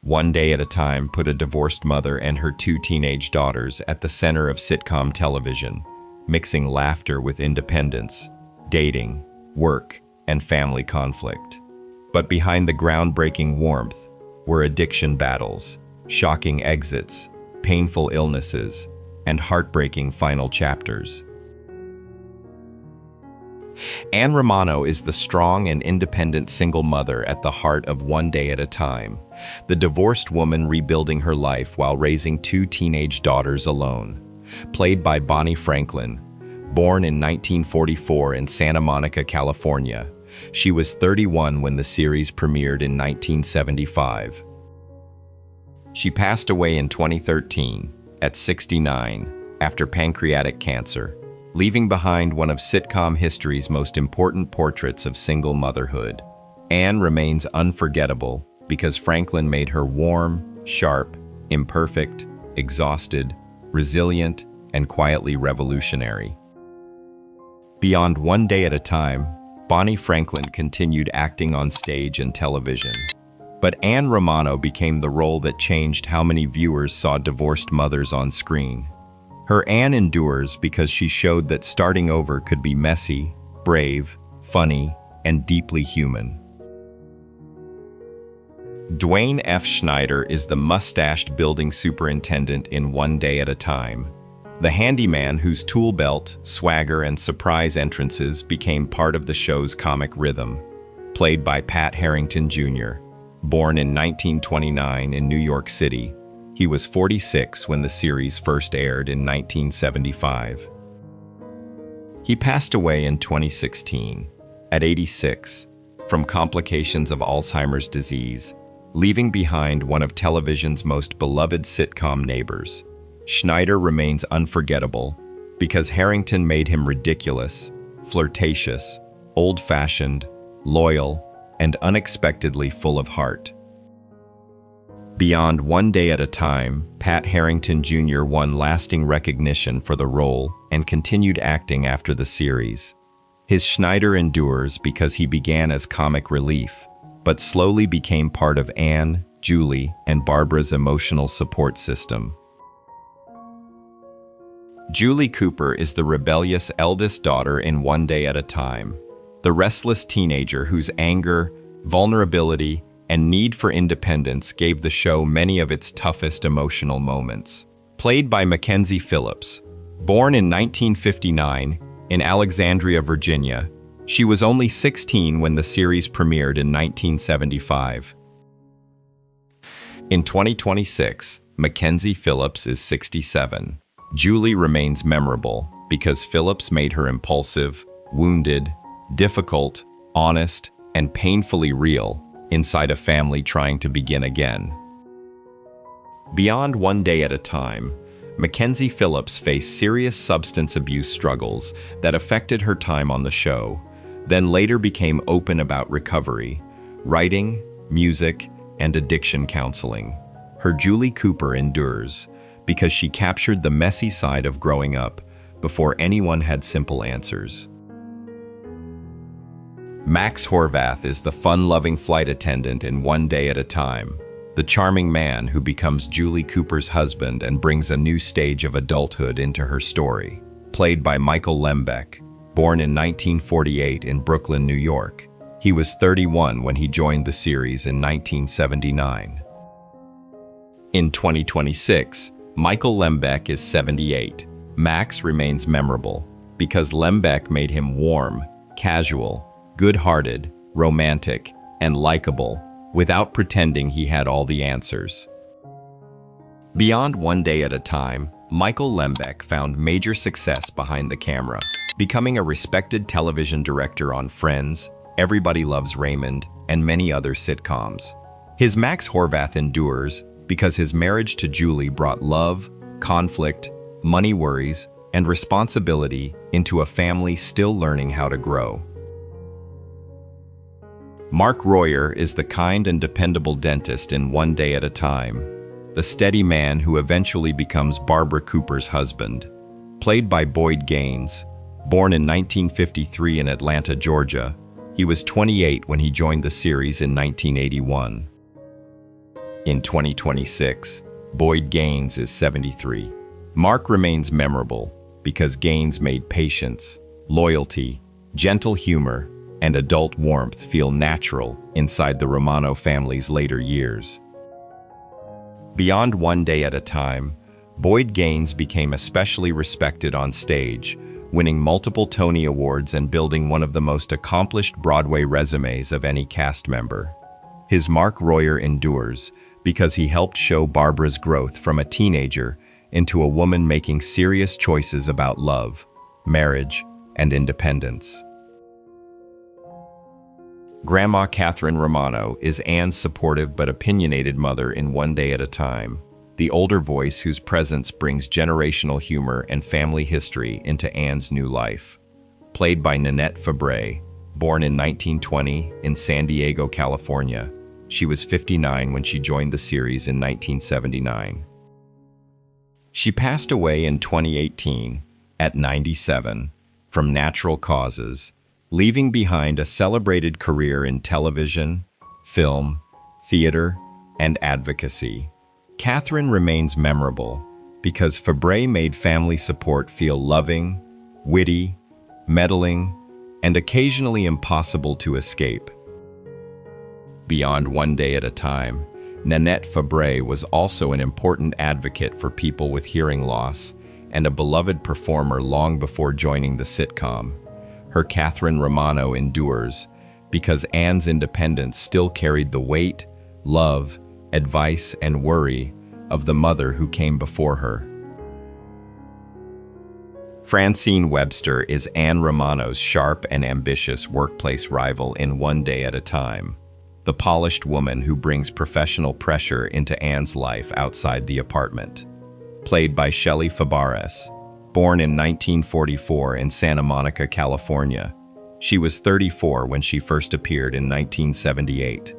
One Day at a Time put a divorced mother and her two teenage daughters at the center of sitcom television, mixing laughter with independence, dating, work, and family conflict. But behind the groundbreaking warmth were addiction battles, shocking exits, painful illnesses, and heartbreaking final chapters. Anne Romano is the strong and independent single mother at the heart of One Day at a Time, the divorced woman rebuilding her life while raising two teenage daughters alone. Played by Bonnie Franklin, born in 1944 in Santa Monica, California, she was 31 when the series premiered in 1975. She passed away in 2013, at 69, after pancreatic cancer, leaving behind one of sitcom history's most important portraits of single motherhood. Anne remains unforgettable because Franklin made her warm, sharp, imperfect, exhausted, resilient, and quietly revolutionary. Beyond One Day at a Time, Bonnie Franklin continued acting on stage and television. But Anne Romano became the role that changed how many viewers saw divorced mothers on screen. Her Anne endures because she showed that starting over could be messy, brave, funny, and deeply human. Dwayne F. Schneider is the mustached building superintendent in One Day at a Time, the handyman whose tool belt, swagger, and surprise entrances became part of the show's comic rhythm. Played by Pat Harrington Jr., born in 1929 in New York City, he was 46 when the series first aired in 1975. He passed away in 2016, at 86, from complications of Alzheimer's disease, leaving behind one of television's most beloved sitcom neighbors. Schneider remains unforgettable because Harrington made him ridiculous, flirtatious, old-fashioned, loyal, and unexpectedly full of heart. Beyond One Day at a Time, Pat Harrington Jr. won lasting recognition for the role and continued acting after the series. His Schneider endures because he began as comic relief, but slowly became part of Anne, Julie, and Barbara's emotional support system. Julie Cooper is the rebellious eldest daughter in One Day at a Time, the restless teenager whose anger, vulnerability, and need for independence gave the show many of its toughest emotional moments. Played by Mackenzie Phillips, born in 1959 in Alexandria, Virginia, she was only 16 when the series premiered in 1975. In 2026, Mackenzie Phillips is 67. Julie remains memorable because Phillips made her impulsive, wounded, difficult, honest, and painfully real inside a family trying to begin again. Beyond One Day at a Time, Mackenzie Phillips faced serious substance abuse struggles that affected her time on the show, then later became open about recovery, writing, music, and addiction counseling. Her Julie Cooper endures because she captured the messy side of growing up before anyone had simple answers. Max Horvath is the fun-loving flight attendant in One Day at a Time, the charming man who becomes Julie Cooper's husband and brings a new stage of adulthood into her story. Played by Michael Lembeck, born in 1948 in Brooklyn, New York, he was 31 when he joined the series in 1979. In 2026, Michael Lembeck is 78. Max remains memorable because Lembeck made him warm, casual, good-hearted, romantic, and likable, without pretending he had all the answers. Beyond One Day at a Time, Michael Lembeck found major success behind the camera, becoming a respected television director on Friends, Everybody Loves Raymond, and many other sitcoms. His Max Horvath endures because his marriage to Julie brought love, conflict, money worries, and responsibility into a family still learning how to grow. Mark Royer is the kind and dependable dentist in One Day at a Time, the steady man who eventually becomes Barbara Cooper's husband. Played by Boyd Gaines, born in 1953 in Atlanta, Georgia, he was 28 when he joined the series in 1981. In 2026, Boyd Gaines is 73. Mark remains memorable because Gaines made patience, loyalty, gentle humor, and adult warmth feel natural inside the Romano family's later years. Beyond One Day at a Time, Boyd Gaines became especially respected on stage, winning multiple Tony Awards and building one of the most accomplished Broadway resumes of any cast member. His Mark Royer endures because he helped show Barbara's growth from a teenager into a woman making serious choices about love, marriage, and independence. Grandma Catherine Romano is Anne's supportive but opinionated mother in One Day at a Time, the older voice whose presence brings generational humor and family history into Anne's new life. Played by Nanette Fabray, born in 1920 in San Diego, California, she was 59 when she joined the series in 1979. She passed away in 2018 at 97 from natural causes, leaving behind a celebrated career in television, film, theater, and advocacy. Catherine remains memorable because Fabray made family support feel loving, witty, meddling, and occasionally impossible to escape. Beyond One Day at a Time, Nanette Fabray was also an important advocate for people with hearing loss and a beloved performer long before joining the sitcom. Her Catherine Romano endures because Anne's independence still carried the weight, love, advice, and worry of the mother who came before her. Francine Webster is Anne Romano's sharp and ambitious workplace rival in One Day at a Time, the polished woman who brings professional pressure into Anne's life outside the apartment. Played by Shelley Fabares, born in 1944 in Santa Monica, California, she was 34 when she first appeared in 1978.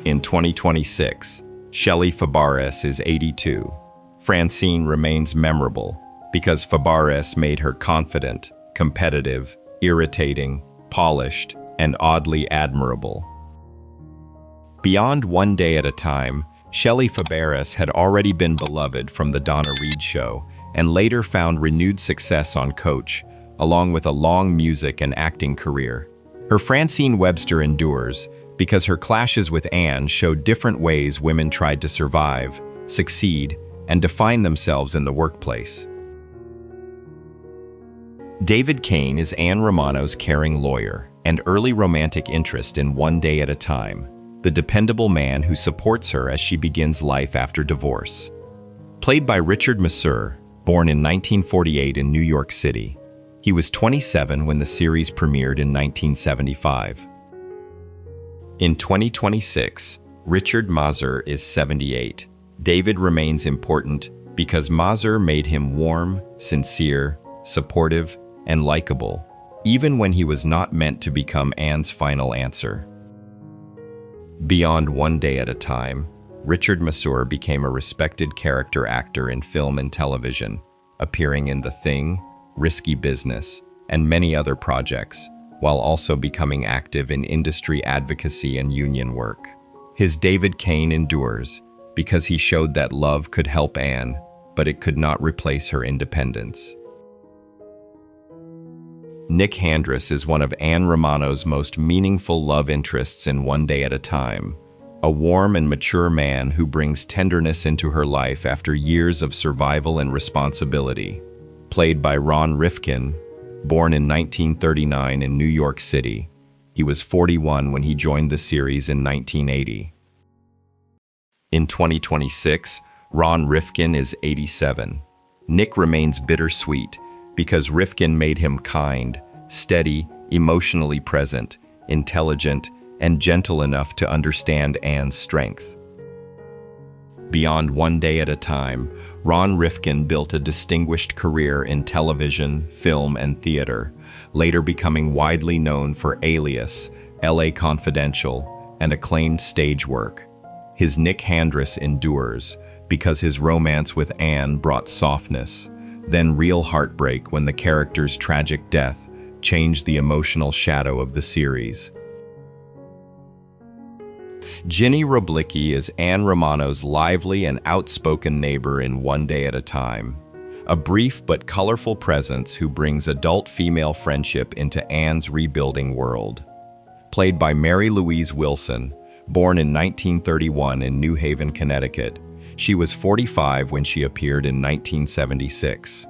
In 2026, Shelley Fabares is 82. Francine remains memorable because Fabares made her confident, competitive, irritating, polished, and oddly admirable. Beyond One Day at a Time, Shelley Fabares had already been beloved from The Donna Reed Show and later found renewed success on Coach, along with a long music and acting career. Her Francine Webster endures because her clashes with Anne showed different ways women tried to survive, succeed, and define themselves in the workplace. David Kane is Anne Romano's caring lawyer and early romantic interest in One Day at a Time, the dependable man who supports her as she begins life after divorce. Played by Richard Masur, born in 1948 in New York City, he was 27 when the series premiered in 1975. In 2026, Richard Masur is 78. David remains important because Masur made him warm, sincere, supportive, and likable, even when he was not meant to become Anne's final answer. Beyond One Day at a Time, Richard Masur became a respected character actor in film and television, appearing in The Thing, Risky Business, and many other projects, while also becoming active in industry advocacy and union work. His David Kane endures because he showed that love could help Anne, but it could not replace her independence. Nick Handress is one of Anne Romano's most meaningful love interests in One Day at a Time, a warm and mature man who brings tenderness into her life after years of survival and responsibility. Played by Ron Rifkin, born in 1939 in New York City, he was 41 when he joined the series in 1980. In 2026, Ron Rifkin is 87. Nick remains bittersweet because Rifkin made him kind, steady, emotionally present, intelligent, and gentle enough to understand Anne's strength. Beyond One Day at a Time, Ron Rifkin built a distinguished career in television, film, and theater, later becoming widely known for Alias, LA Confidential, and acclaimed stage work. His Nick Handress endures because his romance with Anne brought softness, then real heartbreak when the character's tragic death changed the emotional shadow of the series. Ginny Roblicki is Anne Romano's lively and outspoken neighbor in One Day at a Time, a brief but colorful presence who brings adult female friendship into Anne's rebuilding world. Played by Mary Louise Wilson, born in 1931 in New Haven, Connecticut, she was 45 when she appeared in 1976.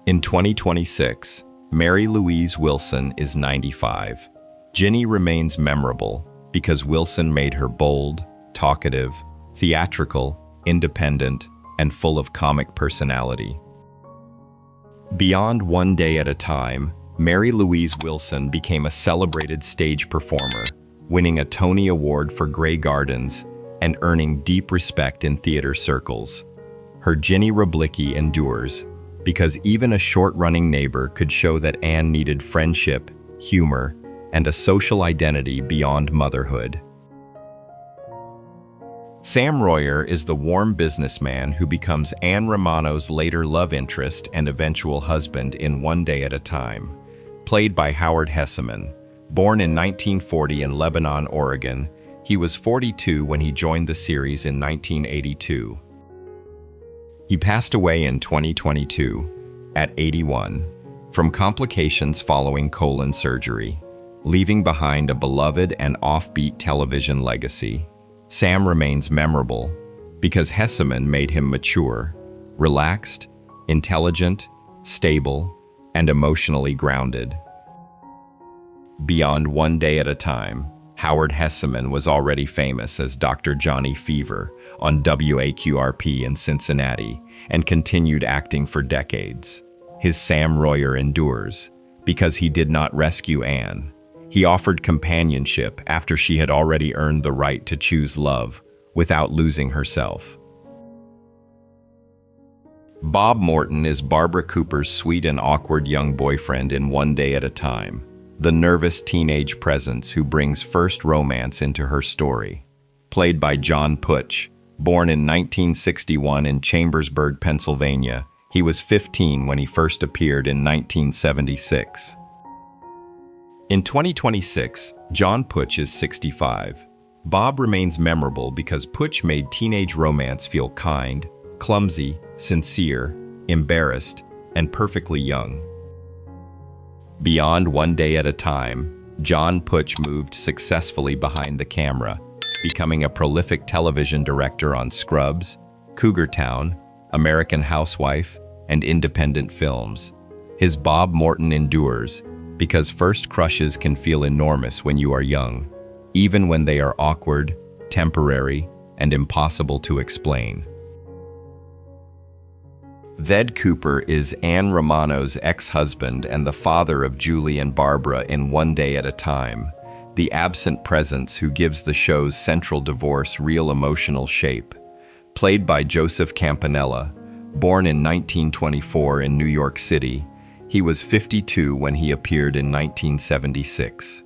In 2026, Mary Louise Wilson is 95. Ginny remains memorable because Wilson made her bold, talkative, theatrical, independent, and full of comic personality. Beyond One Day at a Time, Mary Louise Wilson became a celebrated stage performer, winning a Tony Award for Grey Gardens and earning deep respect in theater circles. Her Ginny Roblicki endures because even a short-running neighbor could show that Anne needed friendship, humor, and a social identity beyond motherhood. Sam Royer is the warm businessman who becomes Anne Romano's later love interest and eventual husband in One Day at a Time. Played by Howard Hesseman. Born in 1940 in Lebanon, Oregon, he was 42 when he joined the series in 1982. He passed away in 2022, at 81, from complications following colon surgery, leaving behind a beloved and offbeat television legacy. Sam remains memorable because Hesseman made him mature, relaxed, intelligent, stable, and emotionally grounded. Beyond One Day at a Time, Howard Hesseman was already famous as Dr. Johnny Fever on WAQRP in Cincinnati and continued acting for decades. His Sam Royer endures because he did not rescue Anne. He offered companionship after she had already earned the right to choose love without losing herself. Bob Morton is Barbara Cooper's sweet and awkward young boyfriend in One Day at a Time, the nervous teenage presence who brings first romance into her story. Played by John Putch, born in 1961 in Chambersburg, Pennsylvania, he was 15 when he first appeared in 1976. In 2026, John Putch is 65. Bob remains memorable because Putch made teenage romance feel kind, clumsy, sincere, embarrassed, and perfectly young. Beyond One Day at a Time, John Putch moved successfully behind the camera, becoming a prolific television director on Scrubs, Cougar Town, American Housewife, and independent films. His Bob Morton endures because first crushes can feel enormous when you are young, even when they are awkward, temporary, and impossible to explain. Ved Cooper is Anne Romano's ex-husband and the father of Julie and Barbara in One Day at a Time, the absent presence who gives the show's central divorce real emotional shape. Played by Joseph Campanella, born in 1924 in New York City, he was 52 when he appeared in 1976.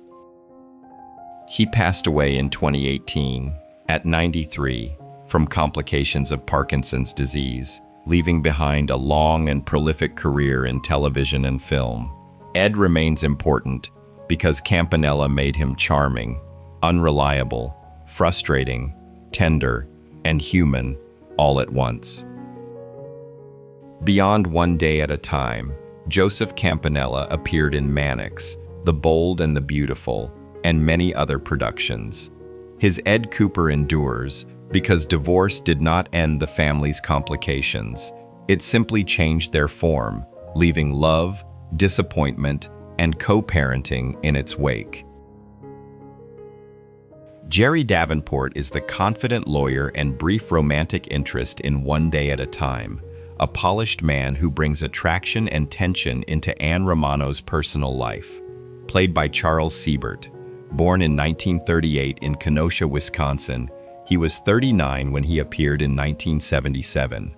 He passed away in 2018, at 93, from complications of Parkinson's disease, leaving behind a long and prolific career in television and film. Ed remains important because Campanella made him charming, unreliable, frustrating, tender, and human all at once. Beyond One Day at a Time, Joseph Campanella appeared in Mannix, The Bold and the Beautiful, and many other productions. His Ed Cooper endures because divorce did not end the family's complications. It simply changed their form, leaving love, disappointment, and co-parenting in its wake. Jerry Davenport is the confident lawyer and brief romantic interest in One Day at a Time, a polished man who brings attraction and tension into Anne Romano's personal life. Played by Charles Siebert. Born in 1938 in Kenosha, Wisconsin, he was 39 when he appeared in 1977.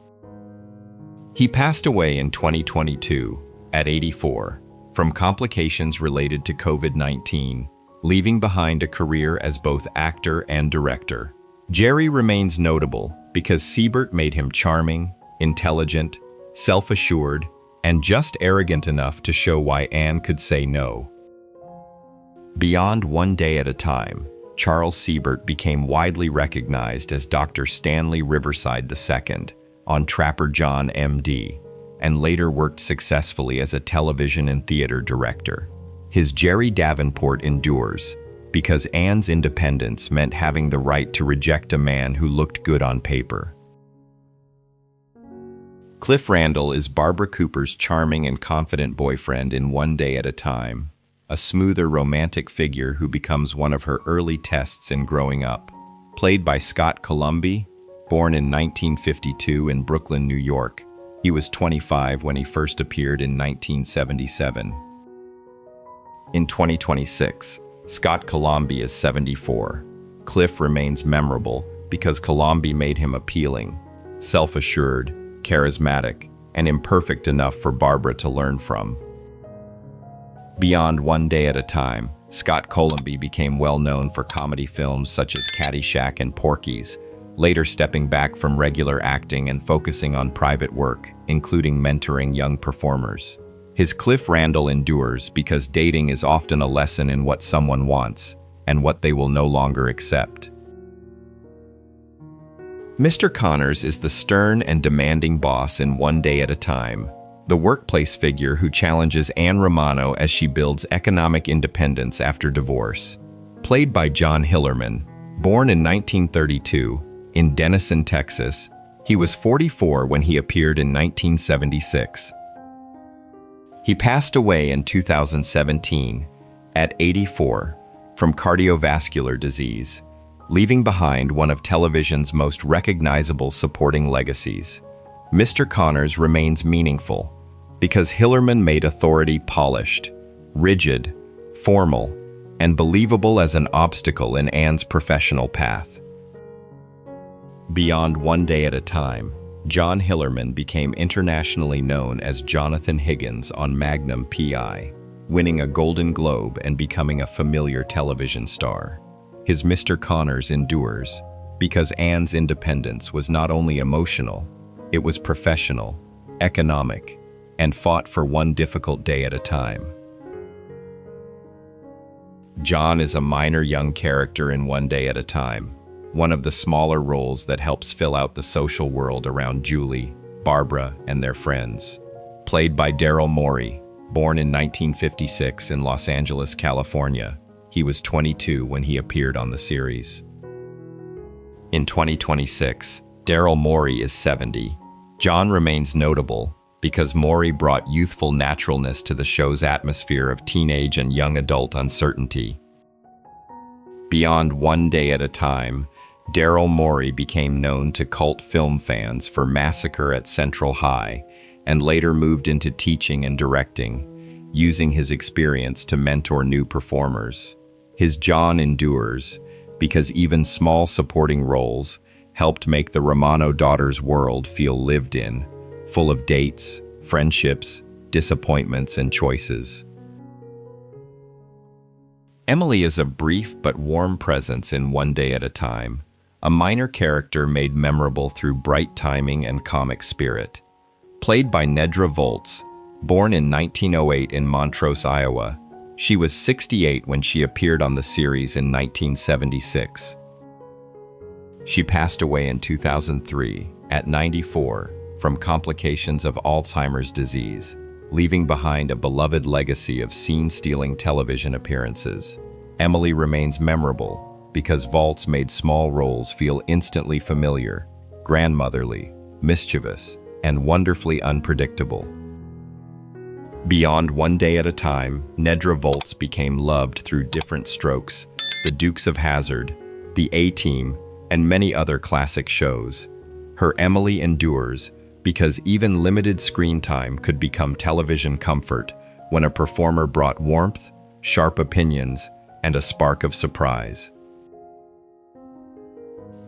He passed away in 2022, at 84, from complications related to COVID-19, leaving behind a career as both actor and director. Jerry remains notable because Siebert made him charming, intelligent, self-assured, and just arrogant enough to show why Anne could say no. Beyond One Day at a Time, Charles Siebert became widely recognized as Dr. Stanley Riverside II on Trapper John M.D., and later worked successfully as a television and theater director. His Jerry Davenport endures because Anne's independence meant having the right to reject a man who looked good on paper. Cliff Randall is Barbara Cooper's charming and confident boyfriend in One Day at a Time, a smoother romantic figure who becomes one of her early tests in growing up. Played by Scott Columbie, born in 1952 in Brooklyn, New York, he was 25 when he first appeared in 1977. In 2026, Scott Columbie is 74. Cliff remains memorable because Columbie made him appealing, self-assured, charismatic, and imperfect enough for Barbara to learn from. Beyond One Day at a Time, Scott Columbie became well known for comedy films such as Caddyshack and Porky's, later stepping back from regular acting and focusing on private work, including mentoring young performers. His Cliff Randall endures because dating is often a lesson in what someone wants and what they will no longer accept. Mr. Connors is the stern and demanding boss in One Day at a Time, the workplace figure who challenges Anne Romano as she builds economic independence after divorce. Played by John Hillerman, born in 1932 in Denison, Texas, he was 44 when he appeared in 1976. He passed away in 2017 at 84 from cardiovascular disease, leaving behind one of television's most recognizable supporting legacies. Mr. Connors remains meaningful because Hillerman made authority polished, rigid, formal, and believable as an obstacle in Anne's professional path. Beyond One Day at a Time, John Hillerman became internationally known as Jonathan Higgins on Magnum P.I., winning a Golden Globe and becoming a familiar television star. His Mr. Connors endures because Anne's independence was not only emotional, it was professional, economic, and fought for one difficult day at a time. John is a minor young character in One Day at a Time, one of the smaller roles that helps fill out the social world around Julie, Barbara, and their friends. Played by Daryl Morey, born in 1956 in Los Angeles, California, he was 22 when he appeared on the series. In 2026, Daryl Morey is 70. John remains notable because Morey brought youthful naturalness to the show's atmosphere of teenage and young adult uncertainty. Beyond One Day at a Time, Daryl Morey became known to cult film fans for Massacre at Central High and later moved into teaching and directing, using his experience to mentor new performers. His John endures because even small supporting roles helped make the Romano daughters' world feel lived in, full of dates, friendships, disappointments, and choices. Emily is a brief but warm presence in One Day at a Time, a minor character made memorable through bright timing and comic spirit. Played by Nedra Volz, born in 1908 in Montrose, Iowa, she was 68 when she appeared on the series in 1976. She passed away in 2003 at 94 from complications of Alzheimer's disease, leaving behind a beloved legacy of scene-stealing television appearances. Emily remains memorable because Volz made small roles feel instantly familiar, grandmotherly, mischievous, and wonderfully unpredictable. Beyond One Day at a Time, Nedra Volz became loved through Different Strokes, The Dukes of Hazzard, The A-Team, and many other classic shows. Her Emily endures because even limited screen time could become television comfort when a performer brought warmth, sharp opinions, and a spark of surprise.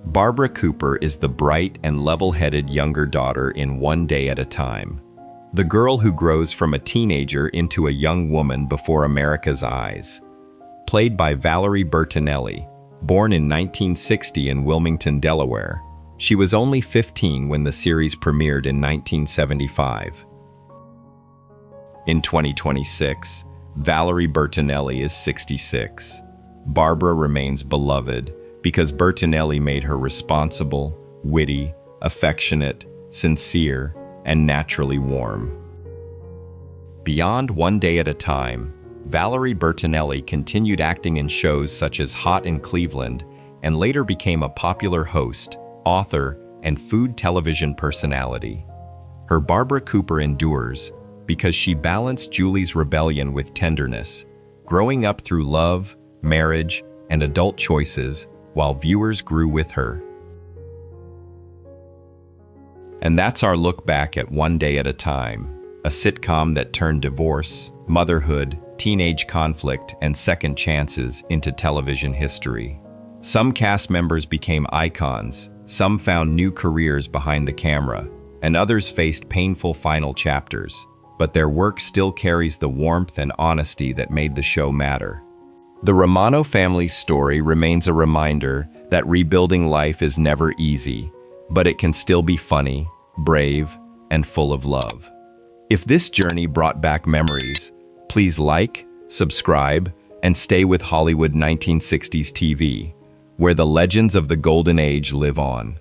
Barbara Cooper is the bright and level-headed younger daughter in One Day at a Time, the girl who grows from a teenager into a young woman before America's eyes. Played by Valerie Bertinelli, born in 1960 in Wilmington, Delaware, she was only 15 when the series premiered in 1975. In 2026, Valerie Bertinelli is 66. Barbara remains beloved because Bertinelli made her responsible, witty, affectionate, sincere, and naturally warm. Beyond One Day at a Time, Valerie Bertinelli continued acting in shows such as Hot in Cleveland and later became a popular host, author, and food television personality. Her Barbara Cooper endures because she balanced Julie's rebellion with tenderness, growing up through love, marriage, and adult choices while viewers grew with her. And that's our look back at One Day at a Time, a sitcom that turned divorce, motherhood, teenage conflict, and second chances into television history. Some cast members became icons, some found new careers behind the camera, and others faced painful final chapters, but their work still carries the warmth and honesty that made the show matter. The Romano family's story remains a reminder that rebuilding life is never easy, but it can still be funny, brave, and full of love. If this journey brought back memories, please like, subscribe, and stay with Hollywood 1960s TV, where the legends of the Golden Age live on.